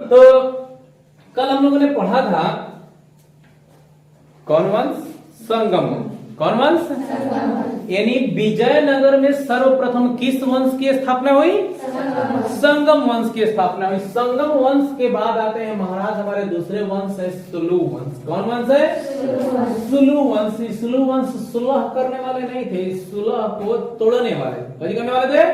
तो कल हम लोगों ने पढ़ा था कौन वंश? संगम वंश। कौन वंश? यानी विजयनगर में सर्वप्रथम किस वंश की स्थापना हुई? संगम वंश की स्थापना हुई। संगम वंश के बाद आते हैं महाराज हमारे दूसरे वंश है सुलु वंश। कौन वंश है? सुलु वंश। सुलु वंश सुलह करने वाले नहीं थे, सुलह को तोड़ने वाले। क्या करने वाले थे?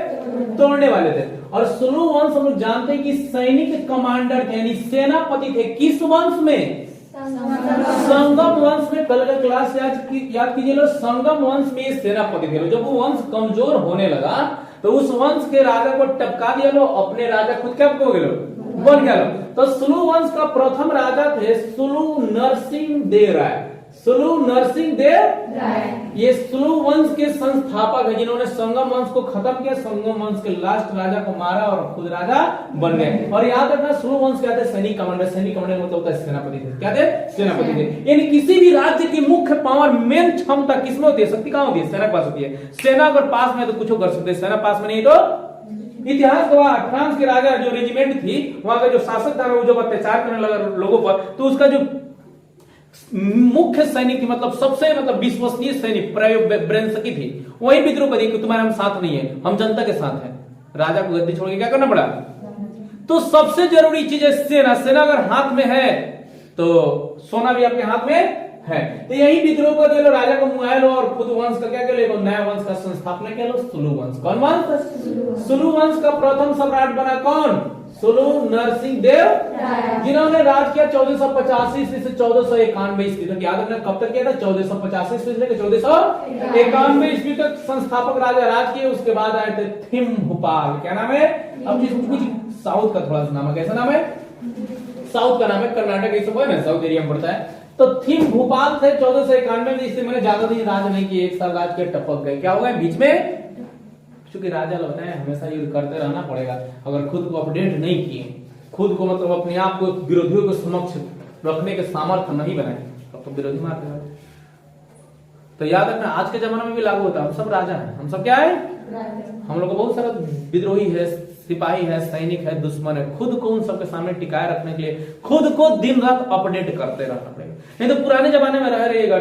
तोड़ने वाले थे। और सुलु वंश हम लोग जानते हैं कि सैनिक कमांडर थे, यानी सेनापति थे। किस वंश में? संगम वंश में। कल का क्लास याद कीजिए लोग, संगम वंश में सेनापति थे। जब वो वंश कमजोर होने लगा तो उस वंश के राजा को टपका दिया लो, अपने राजा खुद क्या हो गए बन गया लो। तो सुलु वंश का प्रथम राजा थे सुलु नरसिंह देव राय। सुलु नरसिंह देव राय ये सुलु वंश के संस्थापक है, जिन्होंने संगम वंश को खत्म किया। संगम वंश के लास्ट राजा को मारा और खुद राजा बन गए। और याद रखना सुलु वंश क्या थे? सैनिक कमांडर। सैनिक कमांडर मतलब होता है सेनापति थे। क्या थे? सेनापति थे। यानी किसी भी राज्य की मुख्य पावर, मेन क्षमता किसमें होती है? शक्ति कहां होती है? सेना के पास होती है। सेना अगर पास में तो कुछ कर सकते हैं, सेना पास में नहीं तो इतिहास गवाह फ्रांस के राजा जो रेजिमेंट थी, वहां का जो शासक था वो जब अत्याचार करने लगा लोगों पर, तो उसका जो मुख्य सैनिक थी, मतलब सबसे विश्वसनीय सैनिक ब्रेंसकी थी, वही विद्रोह करी कि तुम्हारे हम साथ नहीं है, हम जनता के साथ हैं। राजा को गद्दी छोड़ के क्या करना पड़ा? तो सबसे जरूरी चीज है सेना। सेना अगर हाथ में है तो सोना भी आपके हाथ में है। तो यही विद्रोह को दे लो, राजा को मुआए लो और खुद वंश का क्या कर लो? नया वंश का संस्थापना कर लो, सुलु वंश। कौन वंश? सुलु वंश का प्रथम सम्राट बना कौन? सुलु नरसिंह देव, जिन्होंने राज किया 1485 ईस्वी से 1491 ईस्वी तक। याद रखना कब तक किया था? 1485 ईस्वी से 1491 ईस्वी तक संस्थापक राजा राज किए। उसके बाद आए थे थिम्भुपाल। क्या नाम है? अब कुछ साउथ का थोड़ा सा नाम है। कैसा नाम है? साउथ का नाम है, कर्नाटक ये सब है ना, साउथ एरिया में पड़ता है। तो थिम्भुपाल थे 1491 में। इससे मैंने ज्यादा दिन राज नहीं किए, एक साल राज के टपक गए। क्या हो गए बीच में? क्योंकि राजा लोग हैं, हमेशा युद्ध करते रहना पड़ेगा। अगर खुद को अपडेट नहीं किए, खुद को अपने आप को विरोधियों के समक्ष रखने के सामर्थ्य नहीं बनाए, तब तो विरोधी मार देगा। तो याद रखना आज के जमाने में भी लागू होता है। हम सब राजा हैं। हम सब क्या है? हम लोग को बहुत सारा विद्रोही है, सिपाही है, सैनिक है, दुश्मन है। खुद को उन सबके सामने टिकाए रखने के लिए खुद को दिन रात अपडेट करते रहना पड़ेगा। नहीं तो पुराने जमाने में रह रहेगा,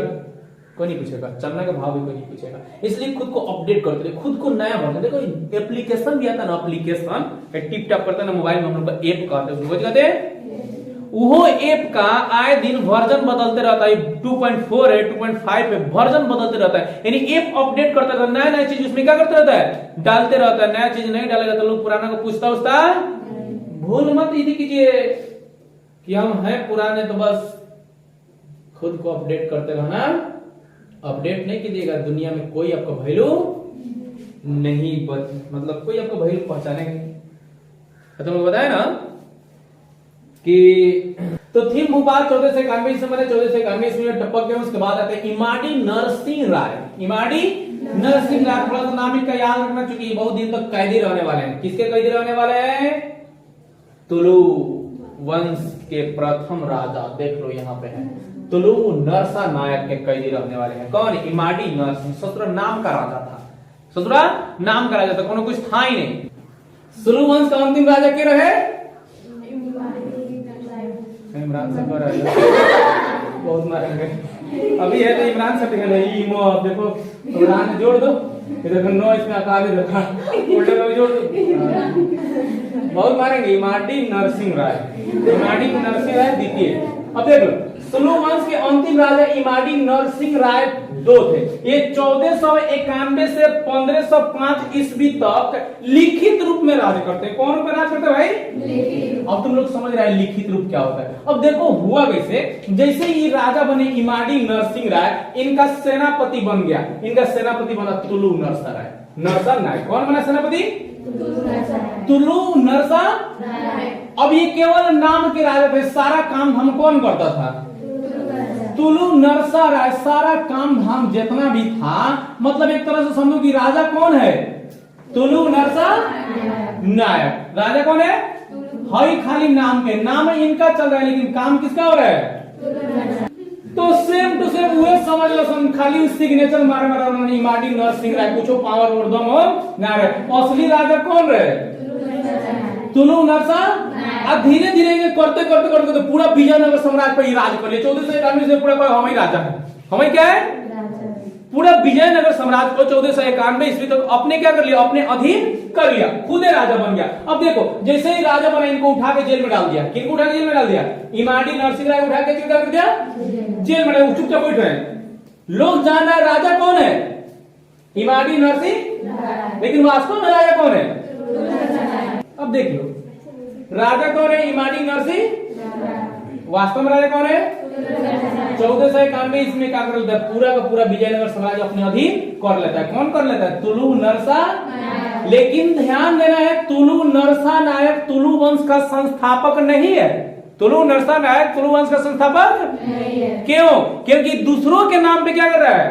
कोई नहीं पूछेगा, चलने का भाव भी कोई नहीं पूछेगा। इसलिए खुद को अपडेट करते रहे, खुद को नया बनते। देखो एप्लीकेशन भी आता है ना, एप्लीकेशन टिप टॉप करता है ना मोबाइल में, हम लोग का ऐप कहते हैं। वो ऐप का आए दिन वर्जन बदलते रहता है। 2.4 है, 2.5 है, वर्जन बदलते रहता है। यानी ऐप अपडेट करता रहता है, नया नया चीज उसमें क्या करता रहता है? डालते रहता है। नया चीज नहीं डालेगा तो लोग पुराना को पूछता उसका भूल मत यदि कीजिए कि हम हैं पुराने, तो बस खुद को अपडेट करते रहना। अपडेट नहीं कीजिएगा, दुनिया में कोई आपका वैल्यू नहीं, कोई आपका वैल्यू पहचानेगा नहीं। तो मैं बताया ना कि तो थिम्भुपाल 1491 से मैंने 1491 ईस्वी में टपक गए। उसके बाद आते हैं इमाडी नरसिंह राय। इमाडी नरसिंह राय, थोड़ा सा नाम इनका याद रखना क्योंकि बहुत दिन तक कैदी रहने वाले हैं। किसके कैदी रहने वाले हैं? तुलु वंश के प्रथम राजा। देख लो यहाँ पे है, तुलु नरसा नायक के कैदी रहने वाले हैं। कौन? इमाडी नरसिंह। ससुरा नाम का राजा था, ससुरा नाम का राजा था, कोनो कुछ था ही नहीं। सुलु वंश का अंतिम राजा के रहे? इमरान से बहुत मारेंगे अभी है तो इमरान से ईमो। देखो इमरान जोड़ दो, इधर 9 इसमें अकाली रखा, उल्टे में जोड़ दो, बहुत मारेंगे। इमाडी नरसिंह राय, इमाडी नरसिंह राय द्वितीय। अब देख लो सुलु वंश के अंतिम राजा इमाडी नरसिंह राय 2 थे। ये 1491 से 1505 ईस्वी तक लिखित रूप में राज करते हैं। कौन रूप में राज करते हैं भाई? अब तुम लोग समझ रहे हैं लिखित रूप क्या होता है। अब देखो हुआ कैसे, जैसे ये राजा बने इमाडी नरसिंह राय, इनका सेनापति बन गया। इनका सेनापति बना तुलु नरसा राय, नरसा नायक। कौन बना सेनापति? तुलु नरसा। अब ये केवल नाम के राजा थे, सारा काम हम कौन करता था? तुलु नरसा राय। सारा काम धाम जितना भी था, मतलब एक तरह से समझो कि राजा कौन है? तुलु नरसा नायक। राजा कौन है? हई खाली नाम के, नाम इनका चल रहा है लेकिन काम किसका हो रहा है? तो सेम टू सेम हुए समझ लो, खाली सिग्नेचर मारे मारे इमाडी नरसिंह राय, कुछ पावर और दम हो ना रहे। असली राजा कौन रहे? तुलु नरसा अब धीरे धीरे ये करते करते करते तो पूरा विजयनगर साम्राज्य पर ही राज कर लिया। 1491 से पूरा हम ही राजा है, हम ही क्या है, पूरा विजयनगर साम्राज्य को 1491 ईस्वी तक अपने क्या कर लिया, अपने अधीन कर लिया, खुद राजा बन गया। अब देखो जैसे ही राजा बना इनको उठा के जेल में डाल दिया। किनको उठा के जेल में डाल दिया? इमाड़ी नरसिंह राय उठा के कर दिया जेल में, चुपचाप बैठ रहे हैं। लोग जान रहे राजा कौन है, इमाड़ी नरसिंह, लेकिन वास्तव में राजा कौन है? अब देख लो राजा कौन है, इमाड़ी नरसिंह, वास्तव में राजा कौन है? 1491 इसमें क्या कर लेता है, पूरा का पूरा विजयनगर साम्राज्य अपने अधीन कर लेता है। कौन कर लेता है? तुलु नरसा। लेकिन ध्यान देना है, तुलु नरसा नायक तुलु वंश का संस्थापक नहीं है। तुलु नरसा नायक तुलु वंश का संस्थापक नहीं है। क्यों? क्योंकि दूसरों के नाम पे क्या कर रहा है,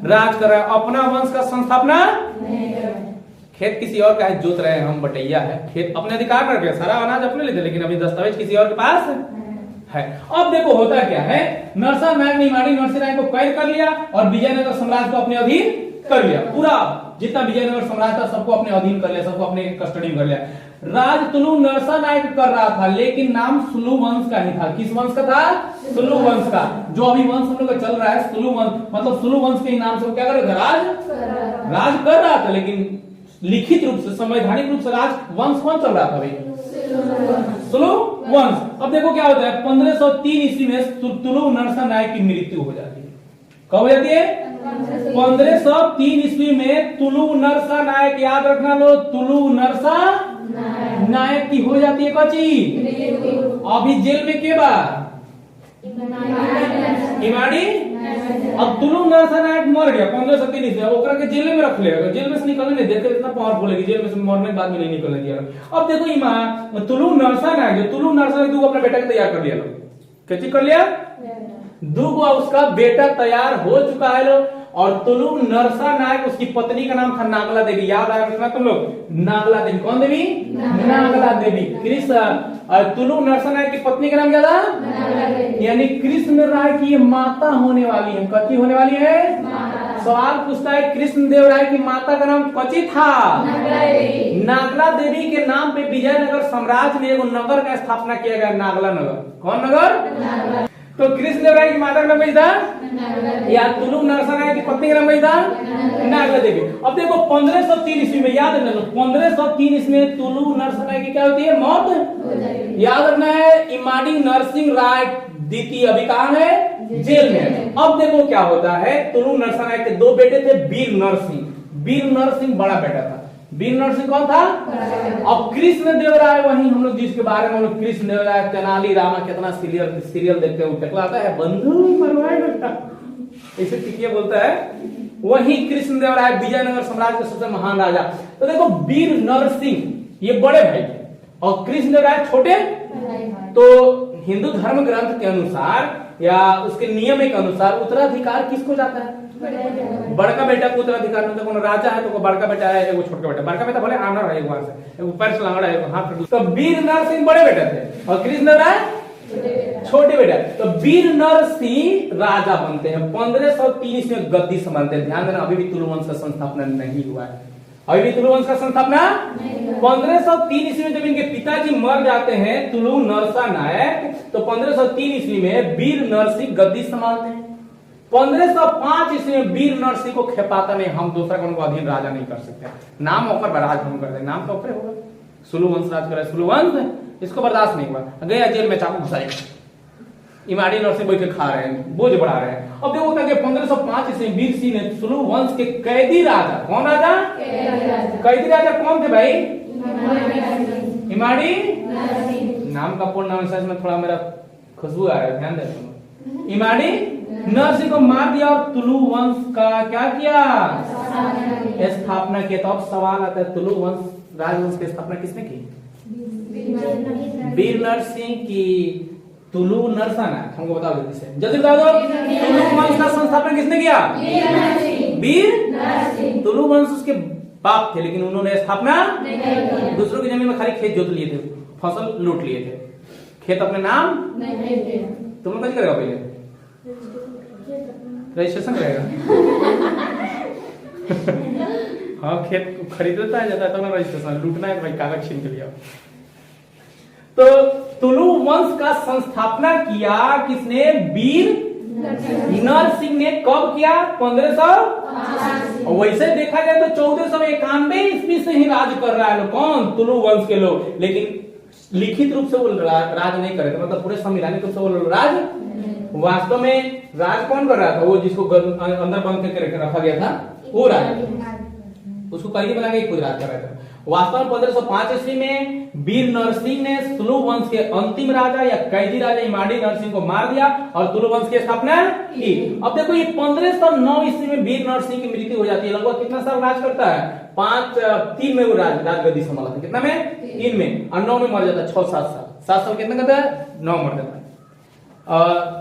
राज कर रहा है, अपना वंश का संस्थापना नहीं कर रहा है। खेत किसी और का है, जोत रहे हैं हम, बटैया है, खेत अपने अधिकार पर गया, सारा अनाज अपने लेते, लेकिन अभी दस्तावेज किसी और के पास है। अब देखो होता क्या है, नरसा नायक ने इमाड़ी नरसिंह राय को कैद कर लिया और विजयनगर साम्राज्य को अपने अधीन कर लिया। पूरा जितना विजयनगर साम्राज्य था सबको अपने अधीन कर लिया, सबको अपने कस्टडी में कर लिया। राज तुलु नरसा नायक कर रहा था, लेकिन नाम सुलु वंश का ही था। किस वंश का था? सुलु वंश का। जो अभी वंश हम लोग का चल रहा है सुलु वंश, मतलब सुलु वंश के नाम से वो क्या कर रहा था, राज कर रहा था। लेकिन लिखित रूप से, संवैधानिक रूप से राज वंश कौन चल रहा था भाई? सुलु वंश। अब देखो क्या होता है, 1503 ईस्वी में तुलु नरसा नायक की मृत्यु हो जाती है। कब हो जाती है? 1503 ईस्वी में तुलु नरसा नायक, याद रखना लो, तुलु नरसा नायक की हो जाती है कची। अभी जेल में के बाद इमाड़ी। अब तुलु नरसा नायक मर गया 1503 ईस्वी, ओकरा के जेल में रख लेगा, जेल में से निकलने नहीं देते, इतना पावरफुल है कि जेल में से मरने के बाद में नहीं निकलने दिया। अब देखो इमाम तुलु नरसा नायक, जो तुलु नरसा नायक दो अपने बेटा को तैयार कर लिया, क्या चीज कर लिया, दूगो उसका बेटा तैयार हो चुका है लो। और तुलु नरसा नायक, उसकी पत्नी का नाम था नागला देवी, याद आया रखना तुम लोग, नागला देवी। कौन देवी? नागला देवी। कृष्ण और तुलु नरसा नायक की पत्नी का नाम क्या था? यानी कृष्ण राय की माता होने वाली है। कची होने वाली है? सवाल पूछता है कृष्ण देव राय की माता का नाम कची था? नागला देवी के नाम पे विजयनगर साम्राज्य में एक नगर का स्थापना किया गया, नागला नगर। कौन नगर? तो कृष्ण देव राय की माता का नाम क्या था? या तुलु नरसा नायक की पत्नी का नाम क्या था? नागला देवी। अब देखो 1503 ईस्वी में, याद रखना, 1503 ईस्वी में तुलु नरसा नायक की क्या होती है? मौत। याद रखना है, इमाड़ी नरसिंह राय द्वितीय अभी कहां है? जेल में। अब देखो क्या होता है, तुलु नरसा नायक के दो बेटे थे, वीर नरसिंह। वीर नरसिंह बड़ा बेटा था, वीर नरसिंह कौन था? अब कृष्ण देव राय, वही हम लोग जिसके बारे में हम लोग कृष्ण देव राय, तेनाली रामा, कितना सीरियल देखते हैं, टकलाता है बंधु मरवाए बेटा, ऐसे टिकिया बोलता है, वही कृष्ण देव राय विजयनगर साम्राज्य के सबसे महान राजा। तो देखो वीर नरसिंह ये बड़े भाई और कृष्ण देव राय छोटे। तो हिंदू धर्म ग्रंथ के अनुसार या उसके नियम के अनुसार उत्तराधिकार किसको जाता है? बड़का बेटा को उत्तराधिकार में। तो राजा है तो बड़का बेटा है, एगो छोटा बेटा। बड़का बेटा भले आना रहे, वहां से पैर से लांगड़ा है, हाथ। तो वीर नरसिंह बड़े बेटे थे और कृष्ण राय छोटे बेटा। तो वीर नरसिंह राजा बनते हैं, 1530 में गद्दी संभालते हैं। ध्यान देना, अभी भी तुलु वंश का संस्थापना नहीं हुआ है, अभी भी तुलु वंश का संस्थापना 1503 ईस्वी में जब इनके पिताजी मर जाते हैं तुलु नरसा नायक, तो 1503 ईस्वी में वीर नरसिंह गद्दी संभालते हैं। 1505 ईस्वी में वीर नरसिंह को खेपाता नहीं, हम दूसरा को अधीन राजा नहीं कर सकते, नाम ऊपर राज हम कर दे, नाम तो ऊपर होगा, सुलु वंश राज करे, सुलु वंश। इसको बर्दाश्त नहीं हुआ, गया जेल में, चाकू घुसाए, इमाड़ी नरसिंह बैठ के खा रहे हैं, बोझ बढ़ा रहे हैं। अब देखो क्या 1505 ईस्वी में वीर सिंह ने सुलु वंश के कैदी राजा, कौन राजा? कैदी राजा कौन थे भाई? इमाड़ी। नाम का पूर्ण नाम में थोड़ा मेरा खुशबू आ रहा है, ध्यान देना। इमाड़ी नरसिंह को मार दिया और तुलु वंश का क्या किया? स्थापना किया। तो अब सवाल आता है, तुलु वंश राजवंश की स्थापना किसने की? वीर नरसिंह की। तुलु नरसा नायक, हमको बता दो किसे, जल्दी बता दो। तुलु वंश का संस्थापन किसने किया? वीर नरसिंह। तुलु वंश उसके बाप थे, लेकिन उन्होंने स्थापना दूसरों की जमीन में खाली खेत जोत लिए थे, फसल लूट लिए थे, खेत अपने नाम तुम लोग कैसे करेगा? पहले रजिस्ट्रेशन करेगा। हाँ, खेत खरीदता है, जाता है तो ना रजिस्ट्रेशन, लूटना है तो भाई कागज छीन के लिया। तो तुलु वंश का संस्थापना किया किसने? वीर नरसिंह ने। कब किया? 1500। वैसे देखा जाए तो 1491 ईस्वी से ही राज कर रहा है कौन? तुलु वंश के लोग। लेकिन लिखित रूप से वो राज नहीं करे थे, मतलब पूरे संविधानिक रूप से वो राज, वास्तव में राज कौन कर रहा था? वो जिसको अंदर बंद करके रखा गया था वो राज, उसको कैदी बना के खुद राज कर रहा था। वास्तव में 1505 ईस्वी में वीर नरसिंह ने तुलु वंश के अंतिम राजा या कैदी राजा इमाड़ी नरसिंह को मार दिया और तुलु वंश की स्थापना की। अब देखो ये 1509 ईस्वी में वीर नरसिंह की मृत्यु हो जाती है। लगभग कितना साल राज करता है? 3 में वो राजगद्दी संभाला था। कितना में? 3 में। और 9 में मर जाता है। 6-7 साल। 7 साल कितना करता है? 9 मर जाता है।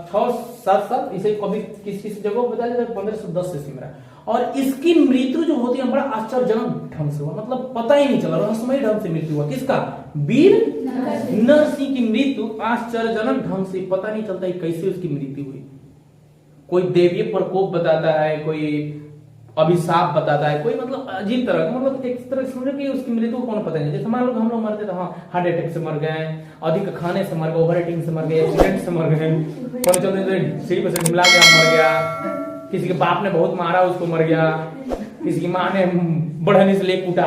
6-7 साल इसे कभी किस जगह बताया जाता है? 1510 ईस्वी में। और इसकी मृत्यु जो होती है बड़ा आश्चर्यजनक ढंग से हुआ, मतलब पता ही नहीं चला, रहस्यमय ढंग से मृत्यु हुआ। किसका? वीर नरसिंह की मृत्यु आश्चर्यजनक ढंग से, पता नहीं चलता है कैसे उसकी मृत्यु हुई। कोई देवीय प्रकोप बताता है, कोई अभिशाप बताता है, कोई मतलब अजीब तरह का, मतलब एक तरह समझो कि उसकी मृत्यु को कौन पता नहीं। जैसे मान लो हम लोग मरते तो हाँ हार्ट अटैक से मर गए, अधिक खाने से मर गए, ओवर ईटिंग से मर गए, एक्सीडेंट से मर गए, सीढ़ी पर से ढिमला गया मर गया, किसी के बाप ने बहुत मारा उसको मर गया, किसी की माँ ने बढ़नी से ले कूटा,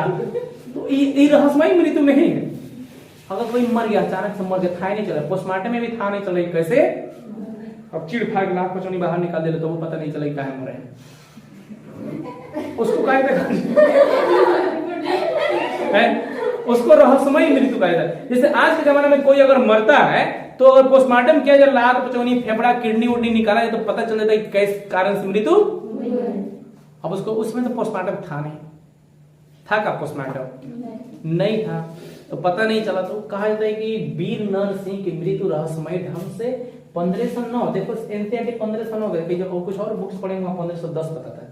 तो ये रहस्यमय मृत्यु नहीं है। अगर कोई मर गया अचानक से मर गया, था नहीं चला, पोस्टमार्टम में भी था नहीं चला कैसे, अब चिड़ फाड़ लाख पचौनी बाहर निकाल दे तो वो पता नहीं चला काहे मरे, उसको काहे उसको रहस्यमय मृत्यु कहा जाता है। जैसे आज के जमाने में कोई अगर मरता है तो अगर पोस्टमार्टम किया जाए, लाख पचौनी फेफड़ा किडनी उडनी निकाला जाए तो पता चल जाता है कि किस कारण से मृत्यु। अब उसको उसमें तो पोस्टमार्टम था नहीं, था का पोस्टमार्टम नहीं था तो पता नहीं चला, तो कहा जाता है कि वीर नरसिंह की मृत्यु रहस्यमय ढंग से 1509, देखो एनसीईआरटी 1509 गए, जब कुछ और बुक्स पढ़ेंगे वहां 1510 बताता है,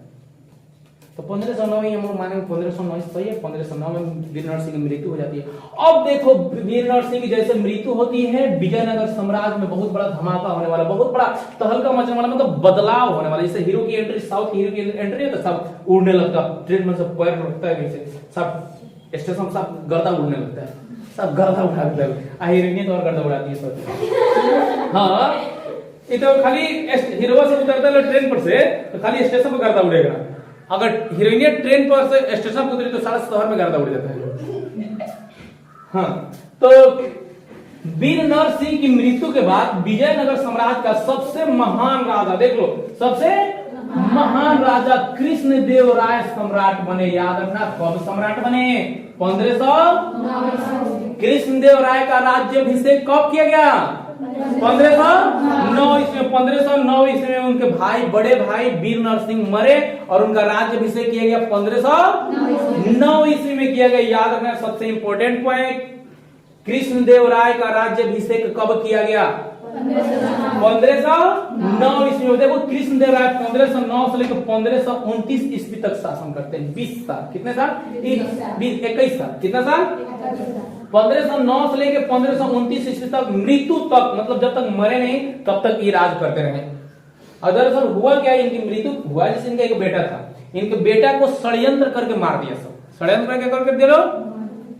तो 1509 ही हम लोग माने 1509 सही है। 1509 में वीर नरसिंह की मृत्यु हो जाती है। अब देखो वीर नरसिंह की जैसे मृत्यु होती है, विजयनगर साम्राज्य में बहुत बड़ा धमाका होने वाला, बहुत बड़ा तहलका मचने वाला, मतलब बदलाव होने वाला। जैसे हीरो की एंट्री, साउथ हीरो की एंट्री है तो सब उड़ने लगता, ट्रेन में सब पैर लगता है, वैसे सब स्टेशन सब गर्दा उड़ने लगता है, सब गर्दा उड़ा देता है, हीरोइन तो और गर्दा उड़ाती है सब। हाँ ये तो खाली हीरो से उतरता है ट्रेन पर से तो खाली स्टेशन पर गर्दा उड़ेगा, अगर हीरोइन ट्रेन पर से स्टेशन पर उतरी तो सारा शहर में गर्दा उड़ जाता है। हाँ तो वीर नरसिंह की मृत्यु के बाद विजयनगर साम्राज्य का सबसे महान राजा, देख लो सबसे महान राजा कृष्णदेव राय सम्राट बने। याद रखना कब सम्राट बने? 1500। कृष्णदेव राय का राज्याभिषेक कब किया गया? 1509 ईस्वी में। 1509 ईस्वी में उनके भाई, बड़े भाई वीर नरसिंह मरे और उनका राज्याभिषेक किया गया 1509 ईस्वी में किया गया। याद रखना सबसे इंपॉर्टेंट पॉइंट, कृष्णदेव राय का राज्याभिषेक कब किया गया? 1509 ईस्वी में। देखो कृष्णदेव राय 1509 से लेकर 1529 ईस्वी तक शासन करते हैं, 20 साल। कितने साल? 21 साल। कितना साल? 1509 से लेकर 1529 ईस्वी तक, मृत्यु तक, मतलब जब तक मरे नहीं तब तक ये राज करते रहे। दरअसल हुआ क्या, इनकी मृत्यु हुआ जैसे इनका एक बेटा था, इनके बेटा को षड्यंत्र करके मार दिया, सब षड्यंत्र करके दे लो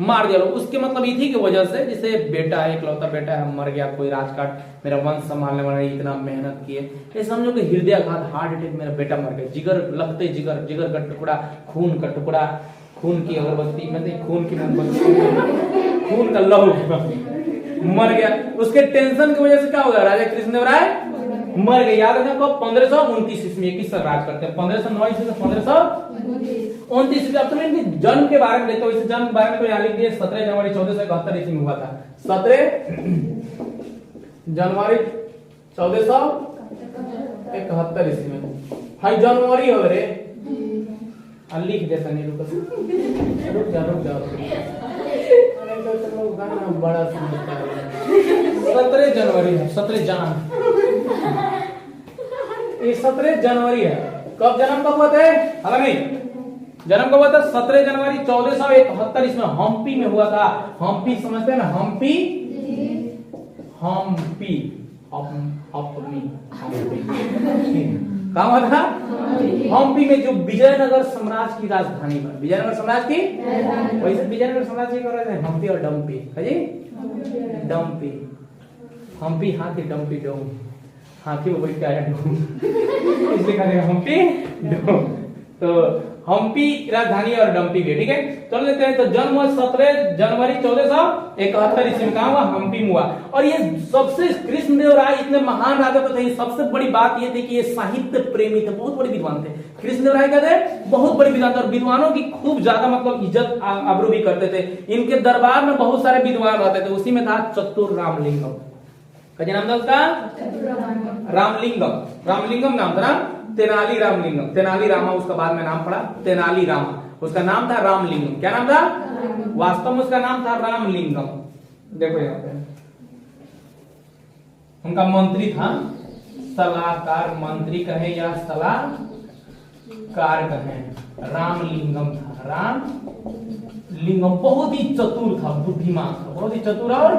मार दिया। उसके मतलब इसी की वजह से, जैसे बेटा है, इकलौता बेटा है, मर गया, कोई राजकाट, मेरा वंश संभालने वाला इतना मेहनत किए, ये समझो कि हृदयाघात, हार्ट अटैक, मेरा बेटा मर गया, जिगर लगते जिगर, जिगर का टुकड़ा, खून का टुकड़ा, खून की अगरबत्ती, मतलब खून की मोमबत्ती, खून का लहू मर गया। उसके टेंशन की वजह से क्या हो गया, राजा कृष्णदेव राय मर गए। याद रखना कब? 1529 ईस्वी में। 21 साल राज करते हैं, 1509 ईस्वी से 1529 ईस्वी। अब तुम्हें इनके जन्म के बारे में देखो, इस जन्म के बारे में तो यहाँ लिख दिए 17 जनवरी 1471 ईस्वी में हुआ था। 17 जनवरी 1471 ईस्वी में। हाई जनवरी हो रे, लिख देता नहीं, रुक जा बड़ा 17 जनवरी है, 17 जान, ये 17 जनवरी है। कब जन्म कब हुआ था? अगर नहीं जन्म कब हुआ था? 17 जनवरी 1471 इसमें हम्पी में हुआ था। हम्पी समझते हैं ना? हम्पी कहाँ हुआ था? हम्पी में, जो विजयनगर साम्राज्य की राजधानी बना। विजयनगर साम्राज्य की, वैसे विजयनगर साम्राज्य की राजधानी हम्पी और डम्पी है जी। डम्पी, हम्पी हाथी, डम्पी डोम, हाथी वो बैठ के आया डोम इसलिए कहा हम्पी डोम। तो हम्पी राजधानी और डम्पी भी, ठीक है। तो लेते हैं, तो जन्म 17 जनवरी 1471 ईस्वी में कहा हुआ, हम्पी में हुआ। और ये सबसे कृष्णदेवराय इतने महान राजा तो थे, सबसे बड़ी बात ये थी कि ये साहित्य प्रेमी थे, बहुत बड़े विद्वान थे। कृष्णदेवराय क्या थे? बहुत बड़े विद्वान थे, और विद्वानों की खूब ज्यादा मतलब इज्जत आबरू भी करते थे। इनके दरबार में बहुत सारे विद्वान रहते थे, उसी में था चतुर रामलिंगम। क्या नाम था उसका? रामलिंगम, रामलिंगम नाम था ना। तेनाली रामलिंगम, तेनाली रामा उसका बाद में नाम पड़ा, तेनाली रामा, उसका नाम था रामलिंगम। क्या नाम था? वास्तव में उसका नाम था रामलिंगम। देखो यहाँ पे उनका मंत्री था, सलाहकार, मंत्री कहे या सलाहकार कहे, रामलिंगम था। रामलिंगम बहुत ही चतुर था, बुद्धिमान था, बहुत ही चतुर और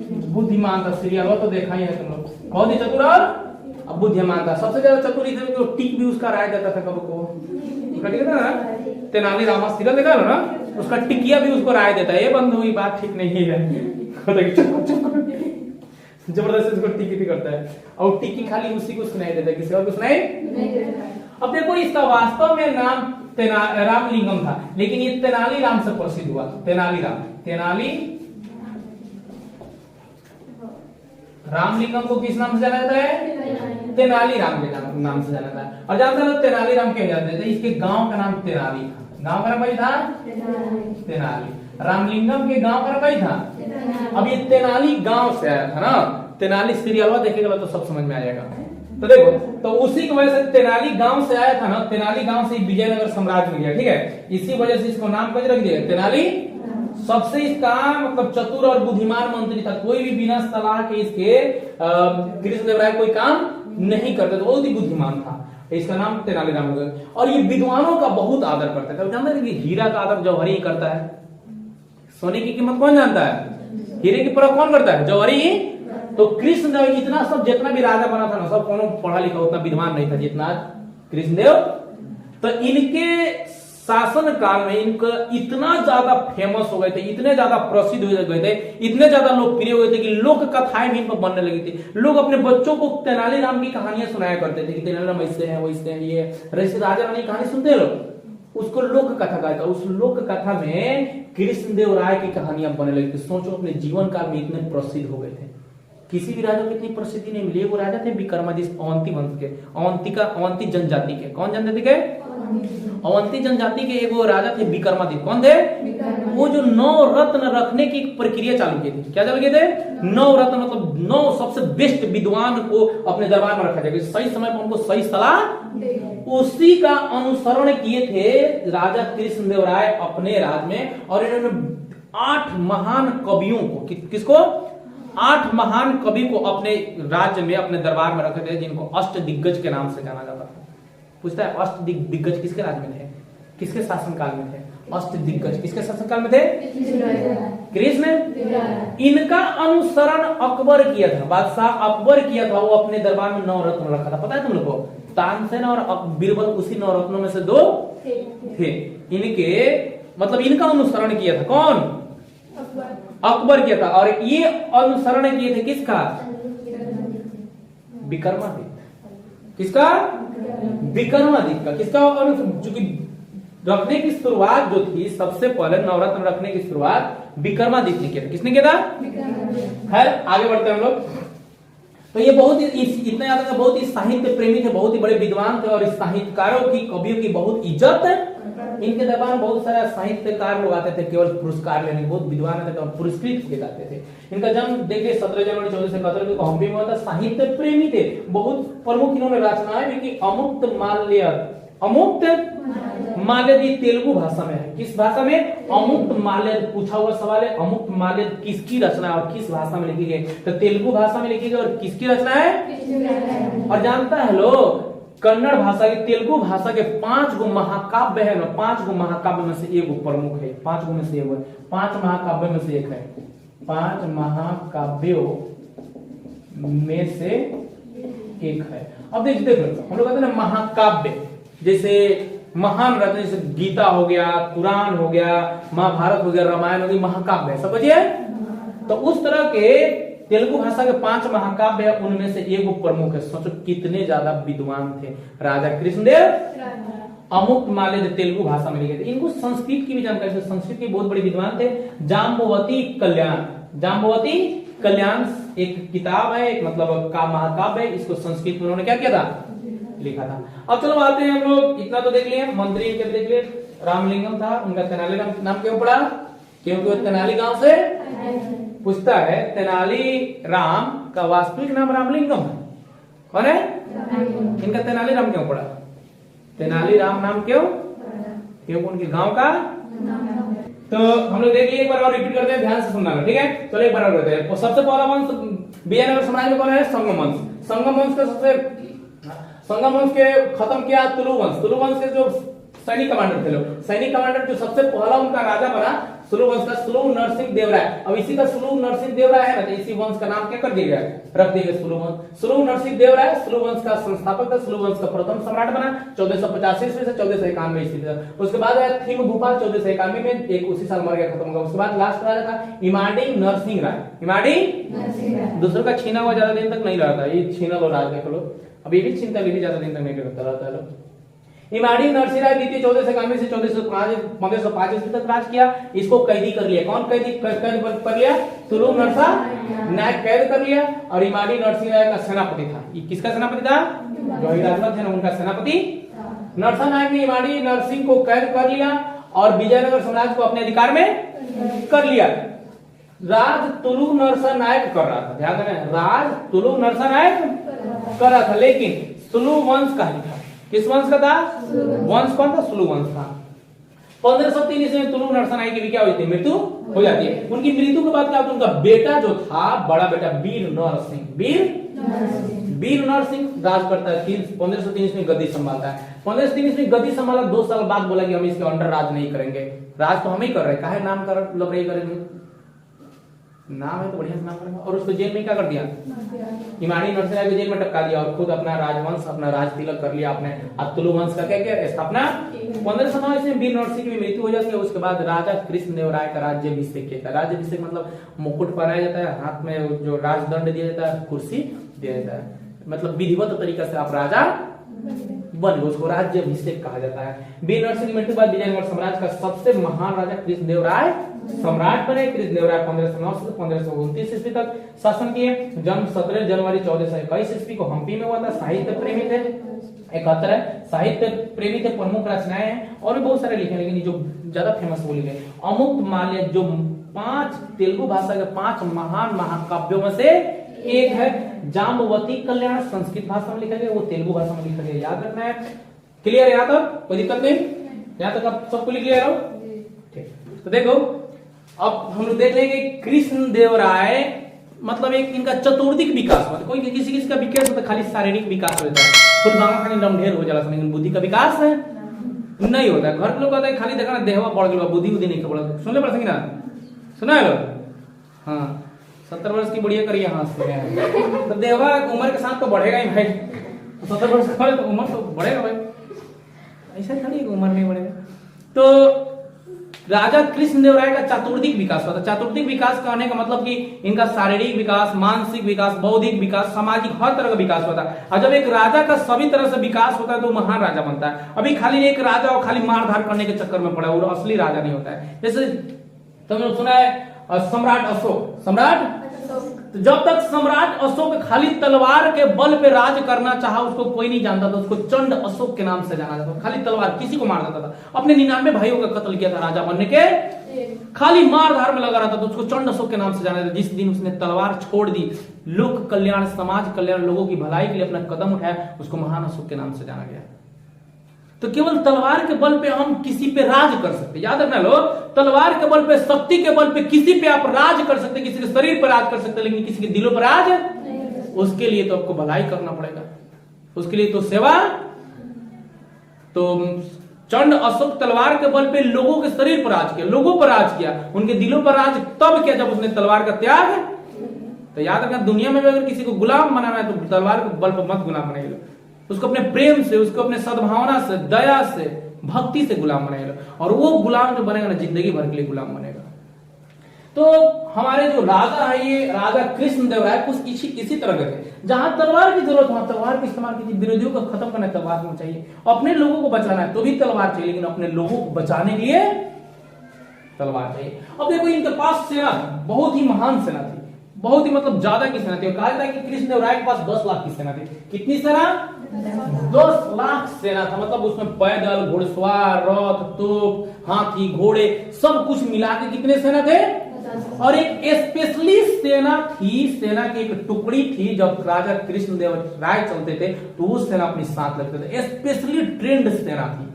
बुद्धिमान था। सीरियल तो देखा ही है तुम लोग, बहुत ही चतुर और बुद्धिमान था। सबसे ज्यादा चतुर इधर तो टिक भी उसका राय देता था, कब को ठीक था ना, तेनाली रामा सीरियल देखा ना, उसका टिकिया भी उसको राय देता है, ये बंद हुई बात ठीक नहीं है जबरदस्ती उसको टिकी करता है, और टिकी खाली उसी को सुनाई देता है, किसी और को सुनाई नहीं देता। अब देखो इसका वास्तव में नाम रामलिंगम था, लेकिन ये तेनाली राम से प्रसिद्ध हुआ। तेनाली राम, तेनाली रामलिंगम को किस नाम से जाना जाता है? तेनाली राम के नाम से जाना जाता है। और जानते हैं तेनाली राम क्यों जाते थे? इसके गांव का नाम तेनाली था। गांव का नाम क्या था? तेनाली। रामलिंगम के गांव का नाम क्या था? अब ये तेनाली गांव से आया था ना, तेनाली सीरियल देखेगा तो सब समझ में आ जाएगा। तो देखो, तो उसी की वजह से तेनाली गांव से आया था ना, तेनाली गांव से विजयनगर साम्राज्य में गया, ठीक है। इसी वजह से इसको नाम कैसे रख दिया? तेनाली। सबसे इसका मतलब चतुर और बुद्धिमान मंत्री था, कोई भी बिना सलाह के इसके कृष्णदेवराय कोई काम नहीं करते थे, बहुत ही बुद्धिमान था। इसका नाम तेनालीराम हो गया। और ये विद्वानों का बहुत आदर करता था। जानते हैं कि हीरा का आदर जौहरी ही करता है, सोने की कीमत कौन जानता है? हीरे की परख कौन करता है? जौहरी ही। तो कृष्णदेव इतना सब जितना भी राजा बना था ना, सब कौन पढ़ा लिखा उतना विद्वान नहीं था जितना कृष्णदेव। तो इनके शासन काल में इनका इतना ज्यादा फेमस हो गए थे, इतने ज्यादा प्रसिद्ध हो गए थे, इतने ज्यादा लोकप्रिय हो गए थे कि लोक कथाएं भी इन पर बनने लगी थी। लोग अपने बच्चों को तेनालीराम की कहानियां सुनाया करते थे कि तेनालीराम ऐसे हैं वैसे हैं, ये राजा रानी की कहानी सुनते हैं लोग, उसको लोक कथा कहा था। उस लोक कथा में कृष्णदेव राय की कहानियां बनने लगी थी। सोचो अपने जीवन काल में इतने प्रसिद्ध हो गए थे, किसी भी राजा को इतनी प्रसिद्धि नहीं मिली। वो राजा थे विक्रमादित्य, अवंती वंश के, अवंती जनजाति के। कौन जनजाति के? अवंती जनजाति के एगो राजा थे विक्रमादित्य। कौन थे? वो जो 9 रत्न रखने की प्रक्रिया चालू की थी। क्या चालू किए थे? 9 रत्न, मतलब 9 सबसे बेस्ट विद्वान को अपने दरबार में रखा जाएगा, सही समय पर उनको सही सलाह। उसी का अनुसरण किए थे राजा कृष्णदेव राय अपने राज में। और इन्होंने 8 महान कवियों को, किसको? 8 महान कवि को अपने राज्य में, अपने दरबार में रखे थे, जिनको अष्ट दिग्गज के नाम से जाना जाता था। पूछता है अष्ट दिग्गज किसके राज में थे, किसके शासन काल में थे? अष्ट दिग्गज किसके शासन काल में थे? कृष्ण। इनका अनुसरण अकबर किया था, बादशाह अकबर किया था। वो अपने दरबार में 9 रत्न रखा था। पता है तुम लोग को? तानसेन और बीरबल उसी 9 रत्नों में से 2 थे। इनके मतलब इनका अनुसरण किया था कौन? अकबर किया था। और ये अनुसरण किए थे किसका? विक्रमादित्य। किसका? विक्रमादित्य का। किसका? चूंकि रखने की शुरुआत जो थी, सबसे पहले नवरत्न रखने की शुरुआत विक्रमादित्य ने किया था। किसने किया था? खैर आगे बढ़ते हैं हम लोग। तो ये बहुत ही इतने ज्यादा बहुत ही साहित्य प्रेमी थे, बहुत ही बड़े विद्वान थे, और इस साहित्यकारों की, कवियों की बहुत इज्जत है। इनके दरबार में बहुत सारे साहित्यकार लोग आते थे केवल पुरस्कार लेने, बहुत विद्वान थे तो पुरस्कृत किए जाते थे। इनका जन्म देखिए 17 जनवरी 1471 को हम्पी में हुआ था। साहित्य प्रेमी थे, बहुत प्रमुख इन्होंने रचनाएं भी की। अमुक्त माल्य, अमुक्त माल्यदी तेलुगु भाषा में है। किस भाषा में? अमुक्त माल्यद। पूछा हुआ सवाल है, अमुक्त माल्यद किसकी रचना और किस भाषा में लिखी गई? तो तेलुगु भाषा में लिखी गई। और किसकी रचना है? और जानता है लोग, कन्नड़ भाषा की, तेलुगु भाषा के 5 गो महाकाव्य है ना, 5 गो महाकाव्य में से एक प्रमुख है। 5 गो में से एक है, 5 महाकाव्य में से एक है। 5 महाकाव्यों में से एक है। अब देखो हम लोग कहते हैं ना महाकाव्य, जैसे महान रचना, जैसे गीता हो गया, कुरान हो गया, महाभारत हो गया, रामायण हो गई, महाकाव्य है। समझिए तो उस तरह के तेलुगु भाषा के 5 महाकाव्य है, उनमें से एक प्रमुख है। सोचो कितने ज्यादा विद्वान थे राजा कृष्णदेव। अमुक माले जो तेलुगु भाषा में लिखे थे, इनको संस्कृत की भी जानकारी थी, संस्कृत के बहुत बड़े विद्वान थे। जाम्बवती कल्याण, जाम्बवती कल्याण एक किताब है, एक मतलब का महाकाव्य है, इसको संस्कृत में उन्होंने क्या किया था, लिखा था। अब चलो आते हैं हम लोग, इतना तो देख लिए, मंत्री के देख लिए, रामलिंगम था, उनका तेनालीराम नाम क्यों पड़ा, क्योंकि वो तेनाली गांव से पूछता है। तेनाली राम का वास्तविक नाम रामलिंगम है, कौन है, इनका तेनालीराम क्यों पड़ा, तेनालीराम नाम क्यों, क्योंकि उनके गांव का। तो हम लोग देख लिए, एक बार और रिपीट करते हैं, ध्यान से सुनना, ठीक है। चलो एक बार और करते हैं। सबसे पहला वंश विजयनगर साम्राज्य में कौन है, संगम वंश। संगम वंश का सबसे, संगम वंश के खत्म किया तुलु वंश। तुलु वंश के जो सैनिक कमांडर थे लोग, सैनिक कमांडर जो सबसे पहला उनका राजा बना सुलु वंश का, सुलु नरसिंह देव राय। अब इसी का सुलु नरसिंह देव राय है ना, तो इसी वंश का नाम क्या कर दिया गया, रख दिया गया सुलु वंश। सुलु नरसिंह देव राय सुलु वंश का संस्थापक था, सुलु वंश का प्रथम सम्राट बना 1485 ईस्वी से 1491 ईस्वी तक। उसके बाद आया थिम भूपाल 1491 में, एक उसी साल मर गया, खत्म हो गया। उसके बाद लास्ट राजा था इमाडी नरसिंह राय। इमाडी दूसरों का छीना हुआ ज्यादा दिन तक नहीं रहा था, ये छीना लो राज देख लो, अब ये भी छीनता भी ज्यादा दिन तक नहीं रहता है। इमाडी नरसिंह राय द्वितीय 1491 से 1505 ईस्वी तक राज किया। इसको कैदी कर लिया, कौन कैदी कर लिया, तुलु नरसा नायक कैद कर लिया, और इमाडी नरसिंह राय का सेनापति था। ये किसका सेनापति था, जो हिरासत थे ना, उनका सेनापति नरसा नायक ने इमाडी नरसिंह को कैद कर लिया और विजयनगर साम्राज्य को अपने अधिकार में कर लिया। राज तुलु नरसा नायक कर रहा था, ध्यान देना, राज तुलु नरसा नायक कर रहा था, लेकिन सुलु वंश का ही था। किस वंश का था, वंश कौन था, सुलु वंश था। 1503 ईस्वी में तुलु नरसा नायक की भी क्या हुई थी, मृत्यु हो जाती है। उनकी मृत्यु के बाद क्या होता है, उनका बेटा जो था, बड़ा बेटा वीर नरसिंह, वीर नरसिंह राज करता है। 1503 ईस्वी में गद्दी संभालता है। 1503 ईस्वी में गद्दी संभाला, 2 साल बाद बोला कि हम इसके अंडर राज नहीं करेंगे, राज तो हम ही कर रहे हैं, काहे नाम कर लबड़े करेंगे, नाम है तो बढ़िया से नाम करेंगे। और उसको जेल में क्या कर दिया, इमाड़ी नरसिंह राय को जेल में टपका दिया, और खुद अपना राजवंश, अपना राज तिलक कर लिया आपने। अब तुलु वंश का क्या क्या स्थापना 1509 ईस्वी में वीर नरसिंह की मृत्यु हो जाती है। उसके बाद राजा कृष्णदेव राय का राज्याभिषेक किया था। राज्याभिषेक मतलब मुकुट पहनाया जाता है, हाथ में जो राजदंड दिया जाता है, कुर्सी दिया जाता है, मतलब विधिवत तरीके से आप राजा बन, उसको राज्याभिषेक कहा जाता है। वीर नरसिंह की मृत्यु के बाद विजयनगर साम्राज्य का सबसे महान राजा कृष्णदेव राय सम्राट बने। कृष्णदेव राय 1509 से 1529 ईस्वी तक शासन किए। जन्म 17 जनवरी 1421 ईस्वी को हम्पी में हुआ था। साहित्य प्रेमी थे, 71 है, साहित्य प्रेमी थे, प्रमुख रचनाएं हैं और भी बहुत सारे लिखे, लेकिन जो ज्यादा फेमस वो लिखे अमुक माल्य, जो 5 तेलुगु भाषा के 5 महान महाकाव्यों में से एक है। जाम्बवती कल्याण संस्कृत भाषा में लिखा गया, वो तेलुगु भाषा में लिखा गया, याद रखना है। क्लियर है यहाँ तक, कोई दिक्कत नहीं, यहाँ तक आप सबको लिख लिया हो, ठीक। तो देखो अब हम लोग देख लेंगे कृष्णदेव राय मतलब एक इनका चतुर्दिक विकास होता है। कोई किसी किसी का विकास होता है खाली शारीरिक विकास होता है, खुद मांगा खाली लमढेर हो जाला, लेकिन बुद्धि का विकास है नहीं होता है। घर के लोग कहते हैं खाली देखा ना देहवा बढ़ गया, बुद्धि बुद्धि नहीं बढ़। सुन ले पड़ेगी ना, सुना है लोग, हाँ 70 वर्ष की बुढ़िया करिए, हाँ सुने तो देहवा उम्र के साथ तो बढ़ेगा ही भाई, 70 वर्ष का तो उम्र तो बढ़ेगा भाई, ऐसा थोड़ी उम्र नहीं बढ़ेगा। तो राजा कृष्णदेव राय का चातुर्दिक विकास हुआ था। चातुर्दिक विकास कहने का मतलब कि इनका शारीरिक विकास, मानसिक विकास, बौद्धिक विकास, सामाजिक हर तरह का विकास होता है। और जब एक राजा का सभी तरह से विकास होता है तो महान राजा बनता है। अभी खाली एक राजा और खाली मारधार करने के चक्कर में पड़ा, वो असली राजा नहीं होता है। जैसे तुमने सुना है सम्राट अशोक, सम्राट तो जब तक सम्राट अशोक खाली तलवार के बल पे राज करना चाहा, उसको कोई नहीं जानता था, उसको चंड अशोक के नाम से जाना जाता था। खाली तलवार, किसी को मार देता था। अपने 99 भाइयों का कत्ल किया था राजा बनने के, खाली मार धार में लगा रहता था, तो उसको चंड अशोक के नाम से जाना जाता। जिस दिन उसने तलवार छोड़ दी, लोक कल्याण, समाज कल्याण, लोगों की भलाई के लिए अपना कदम उठाया, उसको महान अशोक के नाम से जाना गया। तो केवल तलवार के बल पे हम किसी पे राज कर सकते, याद रखना लो, तलवार के बल पे, शक्ति के बल पे किसी पे आप राज कर सकते, किसी के शरीर पर राज कर सकते, लेकिन किसी के दिलों पर राज, उसके लिए तो आपको भलाई करना पड़ेगा, उसके लिए तो सेवा। तो चंड अशोक तलवार के बल पे लोगों के शरीर पर राज किया, लोगों पर राज किया, उनके दिलों पर राज तब किया जब उसने तलवार का त्याग। तो याद रखना, दुनिया में भी अगर किसी को गुलाम बनाना है तो तलवार के बल पर मत गुलाम बनाइए, उसको अपने प्रेम से, उसको अपने सद्भावना से, दया से, भक्ति से गुलाम बनाएगा, और वो गुलाम जो बनेगा ना, जिंदगी भर के लिए गुलाम बनेगा। तो तो हमारे जो राजा है ये राजा कृष्णदेवराय कुछ इसी तरह के थे। जहां तलवार की जरूरत हो तलवार का इस्तेमाल कीजिए, विरोधियों को खत्म करना तलवार होना चाहिए, अपने लोगों को बचाना है तो भी तलवार चाहिए, लेकिन अपने लोगों को बचाने के लिए तलवार चाहिए। अब देखो इनके पास सेना बहुत ही महान सेना थी, बहुत ही मतलब ज्यादा की सेना थी। और कहा जाता है कि कृष्णदेवराय के पास 10 लाख की सेना थी। कितनी सेना? 10 लाख सेना था। मतलब उसमें पैदल, घुड़सवार, रथ, तोप, हाथी, घोड़े सब कुछ मिला के कितने सेना थे? और एक स्पेशली सेना थी, सेना की एक टुकड़ी थी। जब राजा कृष्णदेवराय चलते थे तो वो सेना अपने साथ लगते थे। स्पेशली ट्रेंड सेना थी।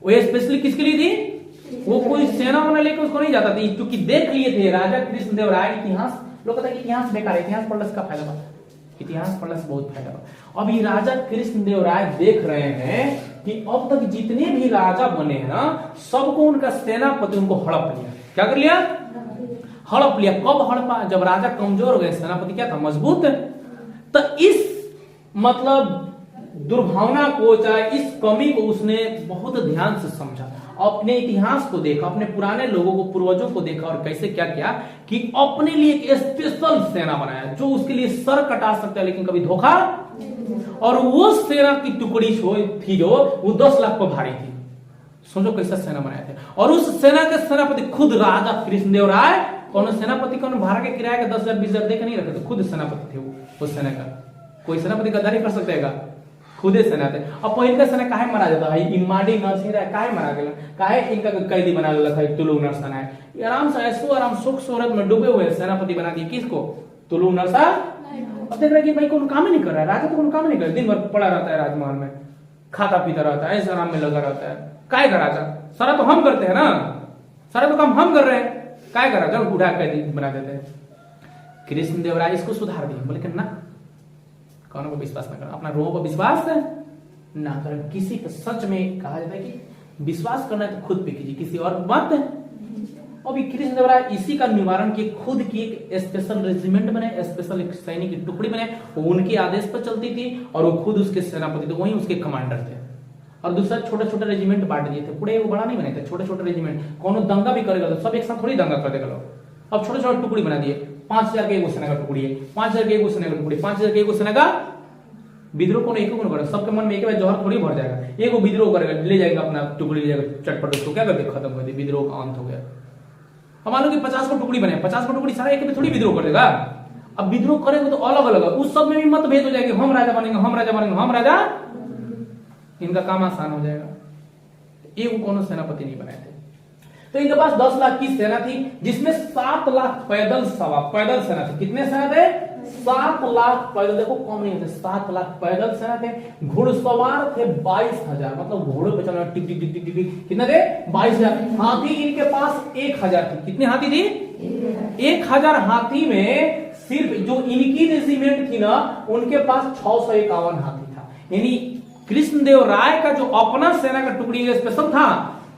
वो स्पेशली किसके लिए थी? वो कोई सेना होना लेकर उसको नहीं जाता था, क्योंकि देख लिए थे राजा कृष्णदेवराय। इतिहास लोग कहते हैं कि इतिहास बेकार है, इतिहास पढ़ने से का फायदा बा? इतिहास पढ़ने से बहुत फायदा बा। अब ये राजा कृष्णदेवराय देख रहे हैं कि अब तक जितने भी राजा बने हैं ना, सबको उनका सेनापति उनको हड़प लिया। क्या कर लिया? हड़प लिया। कब हड़पा? जब राजा कमजोर हो गए, सेनापति क्या था? मजबूत। तो इस मतलब दुर्भावना को, चाहे इस कमी को उसने बहुत ध्यान से समझा, अपने इतिहास को देखा, अपने पुराने लोगों को, पूर्वजों को देखा और कैसे क्या किया कि अपने लिए एक स्पेशल सेना बनाया जो उसके लिए सर कटा सकता है लेकिन कभी धोखा। और वो सेना की टुकड़ी थी जो वो 10 लाख पर भारी थी। सोचो कैसा सेना बनाए थे। और उस सेना के सेनापति खुद राजा कृष्णदेवराय। कौन सेनापति? कौन भाड़ा के किराए का 10,000 20,000 देकर नहीं रखे थे, खुद सेनापति थे वो उस सेना का। कोई सेनापति गद्दारी कर सकता है? खुदे सेना थे। अब पहिल सेना काहे मरा जाता है? इमाडी नरसिंह राय काहे मरा गया? काहे इनका कैदी बना लेला था? तुलू नरसा है आराम से ऐसो आराम सुख शोहरत में डूबे हुए सेनापति बना दिए। किसको? तुलू नरसा। अब देख रहे कि भाई कोई काम ही नहीं कर रहा है, राजा तो कोई काम नहीं कर रहा, दिन भर पड़ा रहता है राजमहल में, खाता पीता रहता है, ऐसे आराम में लगा रहता है। काय का राजा? सारा तो हम करते हैं ना, सारा तो काम हम कर रहे हैं, काय का राजा उठा कैदी बना देते हैं। कृष्णदेवराय इसको सुधार दिए, बोले कि ना कौन को विश्वास न करो, अपना रोह पर विश्वास ना करो। किसी पर सच में कहा जाता है कि विश्वास करना है तो खुद पे कीजिए, किसी और बात है। अभी कृष्णदेवराय इसी का निवारण किए, खुद की एक स्पेशल रेजिमेंट बने, स्पेशल एक सैनिक की टुकड़ी बने, वो उनके आदेश पर चलती थी और वो खुद उसके सेनापति थे, वही उसके कमांडर थे। और दूसरा छोटे छोटे रेजिमेंट बांट दिए थे, पूरे वो बड़ा नहीं बने थे, छोटे छोटे रेजिमेंट। कौन दंगा भी करेगा तो सब एक साथ थोड़ी दंगा कर देगा लोग। अब छोटे छोटे टुकड़ी बना दिए, 5,000 के एगो सेना का टुकड़ी है, 5,000 के एगो सेना का टुकड़ी, 5,000 के एगो सेना का विद्रोह को एक करेगा। सबके मन में एक बार जौहर थोड़ी भर जाएगा, एगो विद्रोह करेगा, ले जाएगा अपना टुकड़ी, ले जाएगा चटपट, उसको क्या करके खत्म कर दे, विद्रोह का अंत हो गया। अब मान लो कि 50 को टुकड़ी बने, 50 को टुकड़ी सारा एक में थोड़ी विद्रोह कर देगा। अब विद्रोह करेगा तो अलग अलग, उस सब में भी मतभेद हो जाएंगे, हम राजा बनेंगे, हम राजा बनेंगे, हम राजा, इनका काम आसान हो जाएगा। ये वो कौन सेनापति नहीं बनाए थे। तो इनके पास 10 लाख की सेना थी, जिसमें 7 लाख पैदल सेना थी। कितने सेना थे? 7 लाख पैदल। देखो कम नहीं थे, 7 लाख पैदल सेना थे। घुड़सवार थे 22,000, मतलब घोड़े पे चलना टिक टिक टिक टिक टिक। कितने थे? 22,000। हाथी इनके पास 1,000 थी। कितने हाथी थी? 1,000 हाथी में सिर्फ जो इनकी रेजिमेंट थी ना, उनके पास 651 हाथी था। यानी कृष्णदेव राय का जो अपना सेना का टुकड़ी स्पेशल था,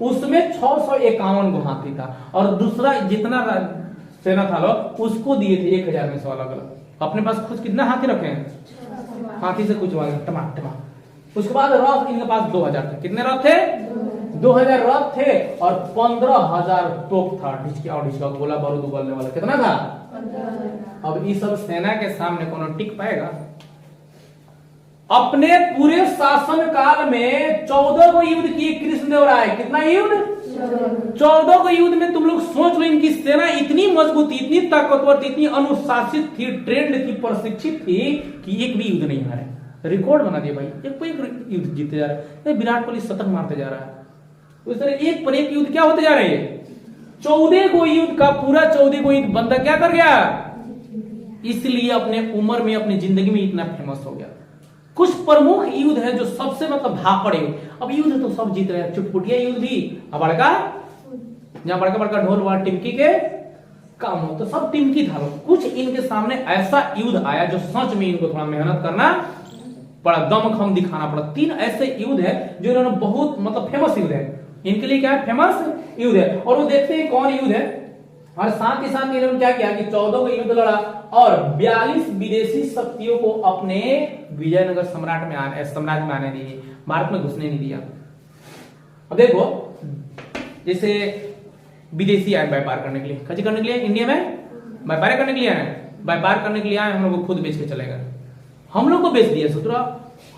उसमें 651 गो हाथी था। और दूसरा जितना सेना था लोग उसको दिए थे 1,000 में से अलग अलग। अपने पास खुद कितना हाथी रखे हैं? हाथी से कुछ टमा। उसके बाद रथ इनके पास 2,000 थे। कितने रथ थे? 2,000 रथ थे और 15,000 तोप था, ढिचका गोला बारूद उगलने वाला। कितना था? अब इस सब सेना के सामने कौन टिक पाएगा? अपने पूरे शासन काल में 14 को युद्ध किए कृष्णदेवराय। कितना युद्ध? 14 को युद्ध में। तुम लोग सोच लो, इनकी सेना इतनी मजबूत थी, इतनी ताकतवर थी, इतनी अनुशासित थी, ट्रेंड थी, प्रशिक्षित थी कि एक भी युद्ध नहीं हारे। रिकॉर्ड बना दिया भाई, एक पर एक युद्ध जीते जा रहे हैं। विराट कोहली शतक मारते जा रहा है, उस तरह एक पर एक युद्ध क्या होते जा रहे हैं। 14 को युद्ध का पूरा 14 को युद्ध बंदा क्या कर गया, इसलिए अपने उम्र में, अपनी जिंदगी में इतना फेमस हो गया। कुछ प्रमुख युद्ध है जो सबसे मतलब भापड़ युद्ध। अब युद्ध तो सब जीत रहे हैं, चुटपुटिया युद्ध भी, अब बड़का जहां बड़का बड़का ढोल वाल टिमकी के काम हो तो सब टिमकी था। कुछ इनके सामने ऐसा युद्ध आया जो सच में इनको थोड़ा मेहनत करना पड़ा, दमखम दिखाना पड़ा। 3 ऐसे युद्ध है जो इन्होंने बहुत मतलब फेमस युद्ध है इनके लिए। क्या है? फेमस युद्ध है। और वो देखते हैं कौन युद्ध है। और साथ ही साथ इन्होंने क्या किया कि 14 को युद्ध लड़ा और 42 विदेशी शक्तियों को अपने विजयनगर साम्राज्य में आने दिए, भारत में घुसने नहीं दिया। अब देखो, जैसे विदेशी आए व्यापार करने के लिए। कैसे करने के लिए? इंडिया में व्यापार करने के लिए आए, व्यापार करने के लिए आए, हम लोग को खुद बेच के चले गए। हम लोग को बेच दिया सोचो,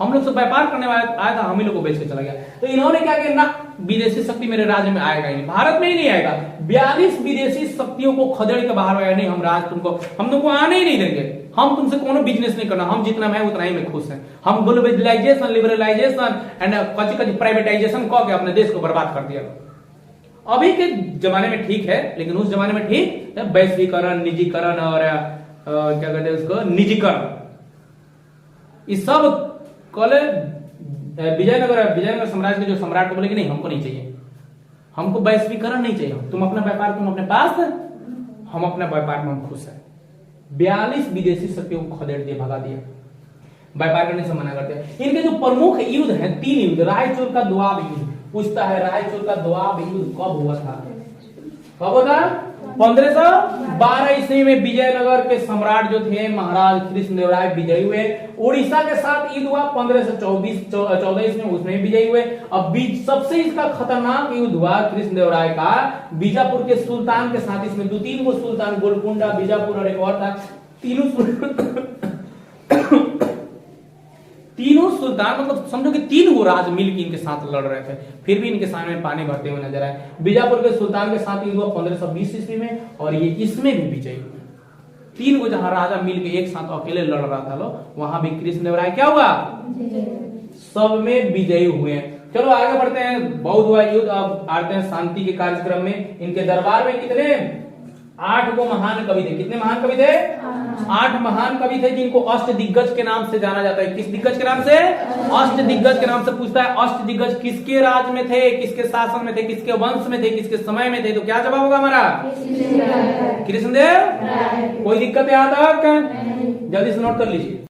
हम लोग से व्यापार करने वाला आया था, हम ही लोग को बेच के चला गया। तो इन्होंने क्या किया ना, विदेशी शक्ति मेरे राज्य में आएगा ही नहीं, भारत में ही नहीं आएगा। 42 विदेशी शक्तियों को खदेड़ के बाहर आया, नहीं हम राज हम तुमको आने ही नहीं देंगे, हम तुमसे कोनो बिजनेस नहीं करना, हम जितना है उतना ही में खुश हैं। हम ग्लोबलाइजेशन, लिबरलाइजेशन एंड कच प्राइवेटाइजेशन कह के अपने देश को बर्बाद कर दिया। अभी के जमाने में ठीक है, लेकिन उस जमाने में ठीक है वैश्वीकरण, निजीकरण और क्या कहते हैं उसको, निजीकरण। इस सब कल विजयनगर साम्राज्य के जो सम्राट को बोले कि नहीं हमको नहीं चाहिए, हमको वैश्वीकरण नहीं चाहिए, तुम अपना व्यापार तुम अपने पास, हम अपने व्यापार में हम खुश हैं। 42 विदेशी शक्तियों को खदेड़ दिया, भगा दिया, व्यापार करने से मना करते हैं। इनके जो प्रमुख युद्ध हैं 3 युद्ध, रायचूर का दोआब युद्ध पूछता है, रायचूर का दोआब युद्ध कब हुआ था? कब हुआ था? 1512 ईस्वी में विजयनगर के सम्राट जो थे महाराज कृष्णदेवराय विजयी हुए। उड़ीसा के साथ युद्ध हुआ 1514 ईस्वी में, उसमें विजयी हुए। अब सबसे इसका खतरनाक युद्ध हुआ कृष्णदेवराय का बीजापुर के सुल्तान के साथ। इसमें 2-3 गो सुल्तान, गोलकुंडा, बीजापुर और एक और था, तीनों सुल्तान, मतलब समझो कि 3 गो राज मिलकर इनके साथ लड़ रहे थे, फिर भी इनके सामने पानी भरते हुए नजर आए। बीजापुर के सुल्तान के साथ युद्ध हुआ 1520 ईस्वी में, और ये इसमें भी विजयी हुए। 3 गो जहां राजा मिलकर एक साथ अकेले लड़ रहा था लो, वहां भी कृष्णदेवराय क्या हुआ? सब में विजयी हुए। चलो आगे बढ़ते हैं। बहुत हुआ युद्ध, अब आते हैं शांति के कार्यक्रम में। इनके दरबार में कितने 8 गो महान कवि थे। कितने महान कवि थे? 8 महान कवि थे, जिनको अष्ट दिग्गज के नाम से जाना जाता है। किस दिग्गज के नाम से? अष्ट दिग्गज के नाम से पूछता है। अष्ट दिग्गज किसके राज में थे, किसके शासन में थे, किसके वंश में थे, किसके समय में थे? तो क्या जवाब होगा हमारा? कृष्णदेव। कोई दिक्कत है यहाँ तक? जल्दी से नोट कर लीजिए।